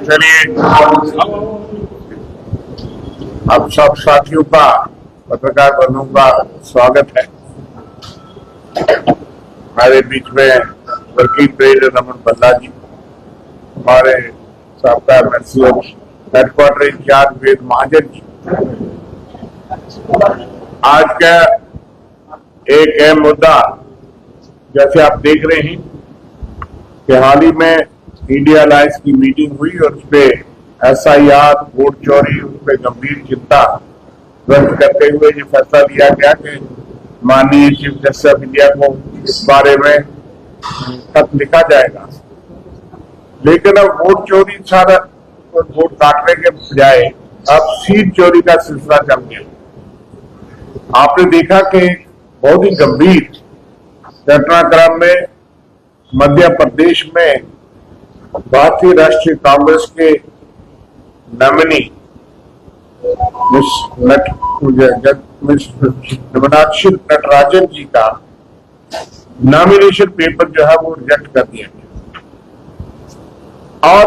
चलिए, अब सब साथियों का, पत्रकार बंधुओं का स्वागत है। हमारे बीच में वर्किंग प्रेसिडेंट रमन बल्ला जी, हमारे साबका एमएलसी हेडक्वार्टर इंचार्ज वेद महाजन जी। आज का एक अहम मुद्दा, जैसे आप देख रहे हैं कि हाल ही में इंडिया अलायंस की मीटिंग हुई और उसमें एसआईआर, वोट चोरी, उसमें गंभीर चिंता व्यक्त करते हुए ये फैसला लिया गया कि माननीय चीफ जस्टिस ऑफ इंडिया को इस बारे में खत लिखा जाएगा। लेकिन अब वोट चोरी सारा वोट काटने के बजाय अब सीट चोरी का सिलसिला चल गया। आपने देखा कि बहुत ही गंभीर घटनाक्रम में मध्य प्रदेश में भारतीय राष्ट्रीय कांग्रेस के नॉमिनी मीनाक्षी नटराजन जी का नॉमिनेशन पेपर जो है वो रिजेक्ट कर दिया गया। और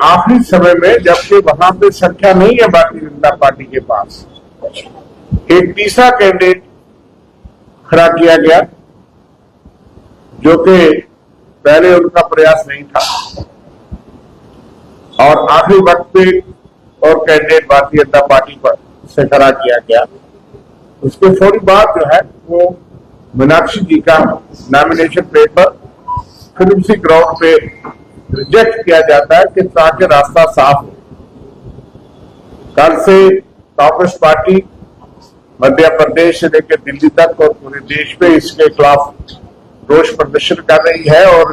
आखिरी समय में, जबकि वहां पे संख्या नहीं है भारतीय जनता पार्टी के पास, एक तीसरा कैंडिडेट खड़ा किया गया जो कि पहले उनका प्रयास नहीं था, और आखिरी वक्त पे और कैंडिडेट भारतीय जनता पार्टी पर से खड़ा किया गया। उसके फौरी बाद जो है वो मीनाक्षी जी का नॉमिनेशन पेपर फिर उसी ग्राउंड पे रिजेक्ट किया जाता है कि ताकि रास्ता साफ हो। कल से कांग्रेस पार्टी मध्य प्रदेश से लेकर दिल्ली तक और पूरे देश में इसके खिलाफ रोष प्रदर्शन कर रही है, और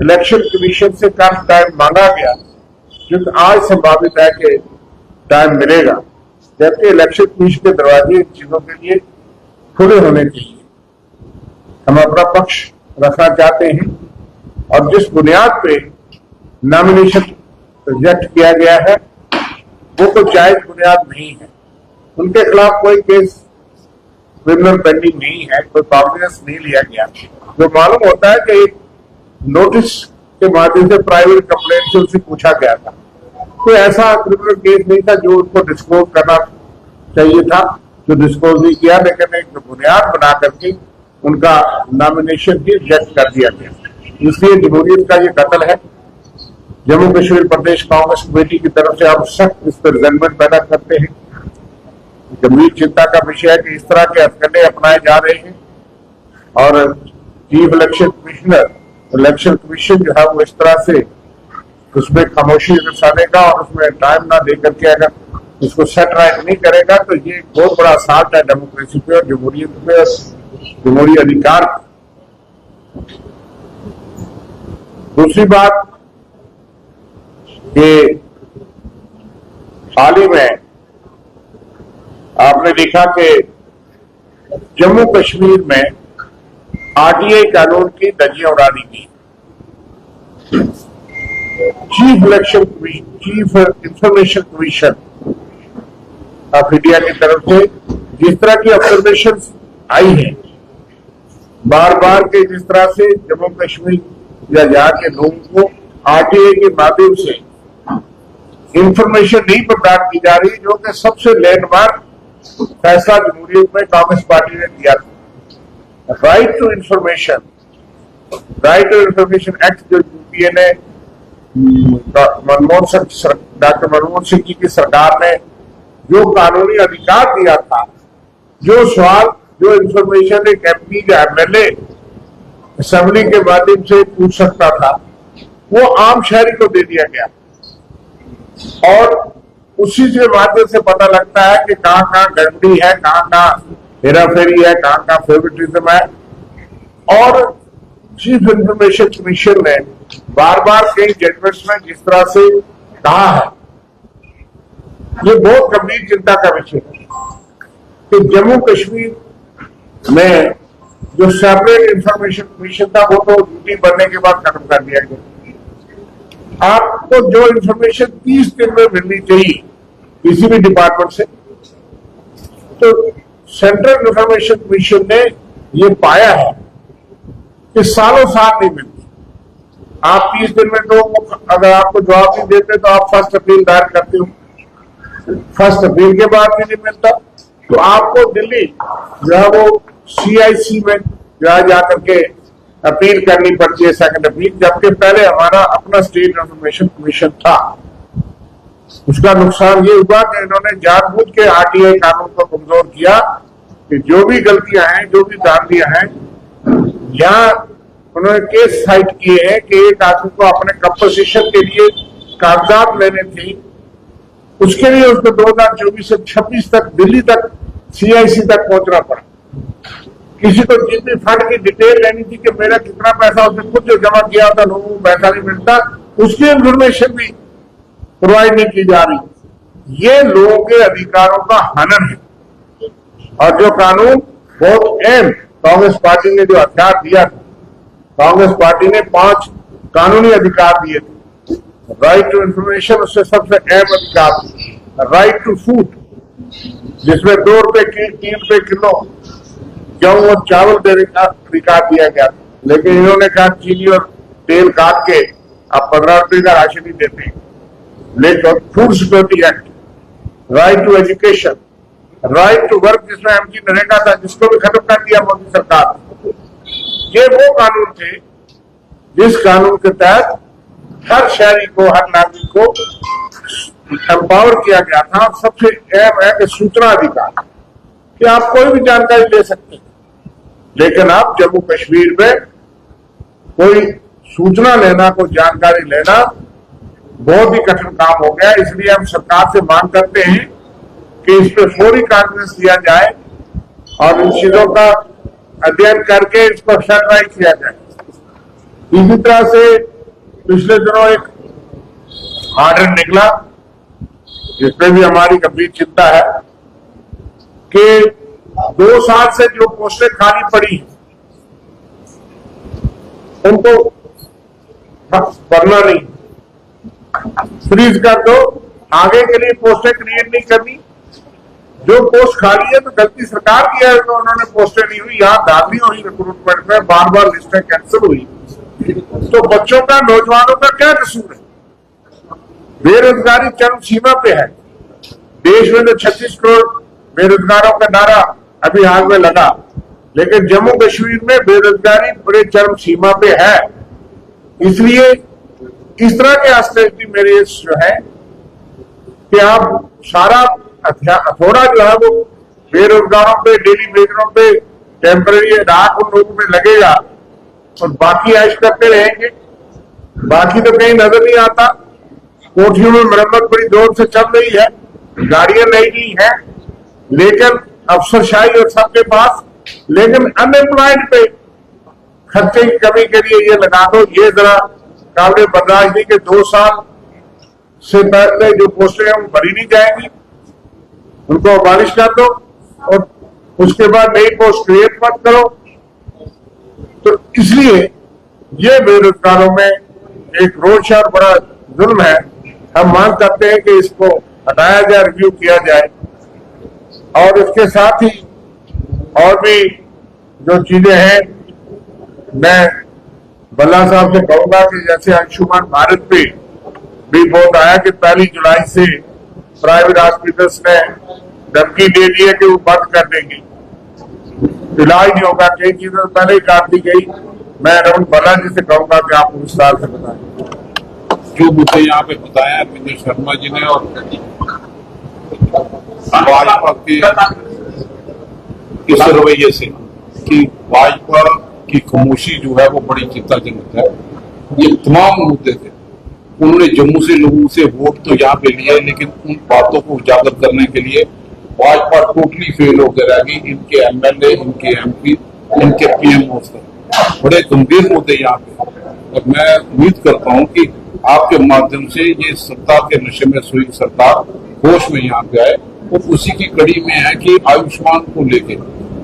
इलेक्शन कमीशन से काफी टाइम मांगा गया, क्योंकि आज संभावित है कि टाइम मिलेगा, जबकि इलेक्शन कमीशन के दरवाजे इन चीजों के लिए खुले होने चाहिए। हम अपना पक्ष रखना चाहते हैं, और जिस बुनियाद पे नॉमिनेशन रिजेक्ट किया गया है वो कोई जायज बुनियाद नहीं है। उनके खिलाफ कोई केस क्रिमिनल पेंडिंग नहीं है, कोई कॉग्निजेंस नहीं लिया गया। जो मालूम होता है कि एक नोटिस के माध्यम से प्राइवेट कंप्लेंट से उनसे पूछा गया था, कोई ऐसा क्रिमिनल केस नहीं था जो उनको डिस्क्लोज करना चाहिए था, जो डिस्क्लोज नहीं किया, लेकिन एक बुनियाद बना करके उनका नॉमिनेशन भी रिजेक्ट कर दिया गया। इसलिए जमहूरियत का ये कत्ल है। जम्मू कश्मीर प्रदेश कांग्रेस कमेटी की तरफ से हम सख्त इस पर रिजल्टमेंट पैदा करते हैं। गंभीर चिंता का विषय है कि इस तरह के हथकंडे अपनाए जा रहे हैं, और chief election commissioner, election commission जो है वो इस तरह से उसमें खामोशी दर्शानेगा और उसमें टाइम ना देकर के अगर उसको सेट राइट नहीं करेगा तो ये एक बहुत बड़ा असाल्ट है डेमोक्रेसी पे और जमहूरियत पे और जमहूरी अधिकार। दूसरी बात कि हाल ही में आपने देखा कि जम्मू कश्मीर में आरटीआई कानून की धज्जियां उड़ा दी गई। Chief information commission of India की तरफ से जिस तरह की ऑब्जर्वेशन आई है, बार बार के जिस तरह से जम्मू कश्मीर या यहाँ के लोगों को आरटीआई के माध्यम से इंफॉर्मेशन नहीं प्रदान की जा रही, जो कि सबसे लैंडमार्क फैसला जमहूरियत में कांग्रेस पार्टी ने दिया था। राइट टू इंफॉर्मेशन एक्ट जो यूपीए ने डॉक्टर मनमोहन सिंह जी की सरकार ने जो कानूनी अधिकार दिया था, जो सवाल, जो इंफॉर्मेशन एक एमपी या एमएलए असेंबली के माध्यम से पूछ सकता था, वो आम शहरी को दे दिया गया, और उसी के माध्यम से पता लगता है कि कहां कहां गड़बड़ी है, कहां कहां हेराफेरी है, कहां कहां फेवरेटिज्म है। और चीफ इंफॉर्मेशन कमीशन ने बार बार कई जजमेंट्स में जिस तरह से कहा है, ये बहुत गंभीर चिंता का विषय है कि जम्मू कश्मीर में जो सेपरेट इंफॉर्मेशन कमीशन था वो तो ड्यूटी बनने के बाद खत्म कर दिया गया। आपको जो इंफॉर्मेशन 30 दिन में मिलनी चाहिए किसी भी डिपार्टमेंट से, तो सेंट्रल इंफॉर्मेशन कमीशन ने ये पाया है कि सालों साल नहीं मिलती। आप 30 दिन में तो अगर आपको जवाब नहीं देते तो आप फर्स्ट अपील दायर करते हो, फर्स्ट अपील के बाद भी नहीं मिलता तो आपको दिल्ली जो है वो CIC में जहाँ जाकर के अपील करनी पड़ती है, सेकंड अपील, जबकि पहले हमारा अपना स्टेट इंफॉर्मेशन कमीशन था। उसका नुकसान ये हुआ कि इन्होंने जानबूझ के RTI कानून को कमजोर किया कि जो भी गलतियां हैं, जो भी दांधियां हैं, यहाँ उन्होंने केस साइट किए हैं कि एक आदमी को अपने कंपोजिशन के लिए कागजात लेने थे, उसके लिए उसको 2024 से 26 तक दिल्ली तक CIC तक पहुंचना पड़ा। किसी को जितनी फंड की डिटेल लेनी थी कि मेरा कितना पैसा उसने खुद जो जमा किया था लोगों को पैसा नहीं मिलता, उसकी इंफॉर्मेशन भी प्रोवाइड नहीं की जा रही। ये लोगों के अधिकारों का हनन है। और जो कानून बहुत अहम कांग्रेस पार्टी ने जो हथियार दिया, कांग्रेस पार्टी ने 5 कानूनी अधिकार दिए थे। राइट टू इंफॉर्मेशन उससे सबसे अहम अधिकार, राइट टू फूड जिसमें 2 रुपए की 3 रुपए किलो गेहूं और चावल देने का अधिकार दिया गया, लेकिन इन्होंने कहा चीनी और तेल काट के आप 15 रुपए का राशन ही देते। लेकिन food security act, right to education, right to work जिसमें MG नरेगा था जिसको भी खत्म कर दिया मोदी सरकार। ये वो कानून थे जिस कानून के तहत हर शहरी को, हर नागरिक को एम्पावर किया गया था। सबसे अहम है कि सूचना अधिकार, कि आप कोई भी जानकारी ले सकते हैं, लेकिन आप जम्मू कश्मीर में कोई सूचना लेना, कोई जानकारी लेना बहुत ही कठिन काम हो गया। इसलिए हम सरकार से मांग करते हैं कि इस पर फौरी कॉन्फ्रेंस लिया जाए और इन चीजों का अध्ययन करके इस पर सर्टिफाई किया जाए। इसी तरह से पिछले दिनों एक ऑर्डर निकला जिसमें भी हमारी गंभीर चिंता है कि 2 साल से जो पोस्टें खाली पड़ी उनको भरना नहीं, फ्रीज कर दो, आगे के लिए पोस्टें क्रिएट नहीं करनी। जो पोस्ट खाली है तो गलती सरकार की है तो उन्होंने पोस्टें नहीं हुई, यहाँ दाखिल हुई रिक्रूटमेंट में, बार बार लिस्टें कैंसिल हुई। तो बच्चों का, नौजवानों का क्या कसूर है? बेरोजगारी चरम सीमा पे है। देश में तो 36 करोड़ बेरोजगारों का नारा अभी हाल में लगा, लेकिन जम्मू कश्मीर में बेरोजगारी बड़े चरम सीमा पे है। इसलिए इस तरह के ऑस्टेरिटी मेजर्स जो है कि आप सारा थोड़ा जो है वो बेरोजगारों पे, डेली वेजरों पे, टेम्पररी राहत उन लोगों में लगेगा और बाकी ऐश करते रहेंगे। बाकी तो कहीं नजर नहीं आता। कोठियों में मरम्मत बड़ी जोर से चल रही है, गाड़ियां नई है, लेकिन अफसरशाही और सबके पास, लेकिन अनएम्प्लॉयड पे खर्चे की कमी के लिए ये लगा दो। ये जरा काबिल बर्दाश्त नहीं कि 2 साल से पहले जो पोस्टें हैं वो भरी नहीं जाएंगी, उनको अबालिश कर दो और उसके बाद नई पोस्ट क्रिएट मत करो। तो इसलिए ये बेरोजगारों में एक रोष और बड़ा जुल्म है। हम मांग करते हैं कि इसको हटाया जाए, रिव्यू किया जाए और इसके साथ ही और भी जो चीजें हैं, मैं बल्ला साहब से कहूंगा कि जैसे आयुष्मान भारत पे भी बहुत आया कि 1 जुलाई से प्राइवेट हॉस्पिटल्स ने धमकी दे दी है कि वो बंद कर देंगे, इलाज नहीं होगा, कई चीजें पहले ही काट दी गई। मैं रमन बल्ला जी से कहूंगा कि आप विस्तार से बताएं। जो मुझे यहाँ पे बताया विजय शर्मा जी ने और भाजपा के इस रवैये से कि भाजपा की खामोशी जो है वो बड़ी चिंताजनक है। ये तमाम मुद्दे थे, उन्होंने जम्मू से लोगों से वोट तो यहाँ पे लिया, लेकिन उन बातों को उजागर करने के लिए भाजपा टोटली फेल होकर रह गई। इनके MLA, इनके MP, इनके PMO से बड़े गंभीर मुद्दे यहाँ पे। और मैं उम्मीद करता हूँ कि आपके माध्यम से ये सत्ता के नशे में सोई सरकार होश में यहाँ पे आए। और उसी की कड़ी में है कि आयुष्मान को लेके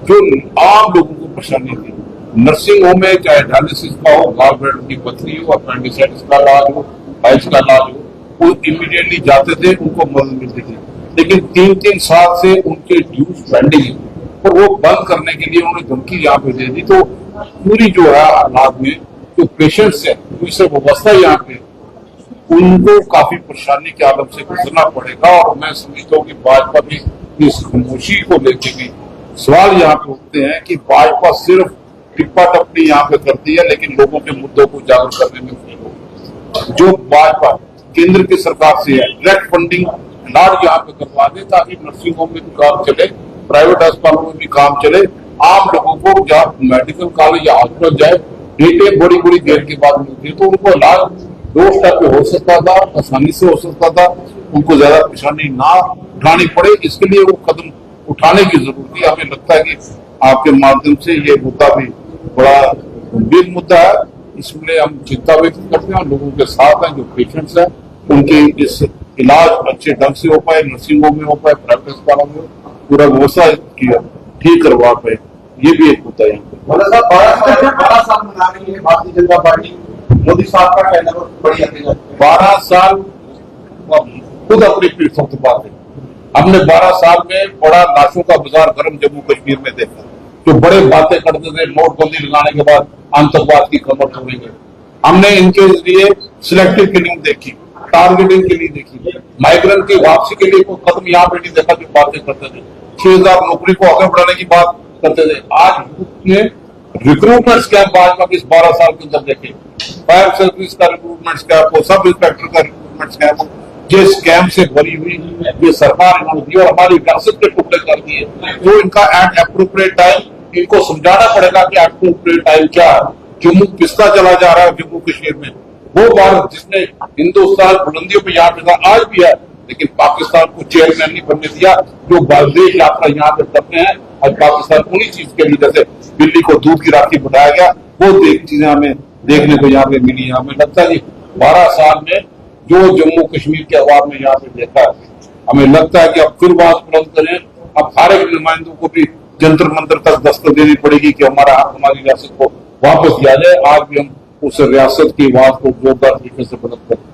जो आम लोगों को परेशानी थी, नर्सिंग होम में चाहे डायलिसिस का हो, गॉल की पथरी हो, अपेंडिसाइटिस का इलाज हो, हाइज का इलाज हो, वो इमीडिएटली जाते थे, उनको मदद मिलती थी। लेकिन 3-3 साल से उनके ड्यूज पेंडिंग है और वो बंद करने के लिए उन्होंने धमकी यहाँ पे दे दी। तो पूरी जो है हालात में जो पेशेंट्स है पूरी सब व्यवस्था यहाँ पे उनको काफी परेशानी के आलम से गुजरना पड़ेगा। और मैं समझता हूँ कि भाजपा की इस खामोशी को लेकर भी सवाल यहाँ पे उठते हैं कि भाजपा सिर्फ टिप्पा टप्पी यहाँ पे करती है लेकिन लोगों के मुद्दों को उजागर करने में फेल हो। जो भाजपा केंद्र की सरकार से है डायरेक्ट फंडिंग इलाज यहाँ पे करवा दे ताकि नर्सिंग होम में भी काम चले, प्राइवेट अस्पतालों में भी काम चले, आम लोगों को जहाँ मेडिकल कॉलेज या हॉस्पिटल जाए डेटें बड़ी बड़ी देर के बाद मिलती है तो उनको इलाज 2 स्टेप पे हो सकता था, आसानी से हो सकता था, उनको ज्यादा परेशानी ना उठानी पड़े। इसके लिए वो कदम उठाने की जरूरत है। हमें लगता है कि आपके माध्यम से ये मुद्दा भी बड़ा गंभीर मुद्दा है, इसमें हम चिंता व्यक्त करते हैं। लोगों के साथ हैं जो पेशेंट्स हैं उनके इस इलाज अच्छे ढंग से हो पाए, नर्सिंग होम में हो पाए, प्राइवेट अस्पतालों में पूरा व्यवस्था ठीक करवा पाए, ये भी एक मुद्दा है। 12 साल मना रही है भारतीय जनता पार्टी, मोदी साहब का कहना बड़ी हकीकत है। 12 साल खुद अपनी पीठ पर बात है। हमने 12 साल में बड़ा लाशों का बाजार गर्म जम्मू कश्मीर में देखा, जो बड़े बातें करते थे नोटबंदी लगाने के बाद आतंकवाद की कमर तोड़ेंगे। हमने इनके लिए सिलेक्टिव किलिंग देखी, टारगेटिंग के लिए देखी, माइग्रेंट की वापसी के लिए कोई कदम यहाँ पे नहीं देखा जो बातें करते थे। 6000 नौकरी को आगे बढ़ाने की बात करते थे। आज ने रिक्रूटमेंट स्कैम भाजपा के इस 12 साल के अंदर देखे, फायर सर्विस का रिक्रूटमेंट स्कैम हो, सब इंस्पेक्टर का रिक्रूटमेंट स्कैम हो, ये स्कैम से भरी हुई ये सरकार इन्होंने दी और हमारी विरासत के टुकड़े कर दिए। तो इनका एट एप्रोप्रिएट टाइम इनको समझाना पड़ेगा कि एप्रोप्रिएट टाइम क्या है। जम्मू पिसता चला जा रहा है जम्मू कश्मीर में, वो भारत जिसने हिंदुस्तान बुलंदियों पे यहाँ पे था आज भी है, लेकिन पाकिस्तान को चेयरमैन नहीं बनने दिया। जो विदेश यात्रा यहाँ पे करते हैं आज पाकिस्तान उन्हीं चीज के लिए, जैसे दिल्ली को दूध की राखी बढ़ाया गया, वो चीजें हमें देखने को यहाँ पे मिली। हमें लगता है कि 12 साल में जो जम्मू कश्मीर के अवाम में यहाँ पे देखा है, हमें लगता है कि अब फिर आवाज बुलंद करें। अब हर एक नुमाइंदों को भी जंतर मंतर तक दस्तक देनी पड़ेगी कि हमारी रियासत को वापस दिया जाए। आज भी हम उस रियासत की आवाज को जोरदार तरीके से बुलंद करें।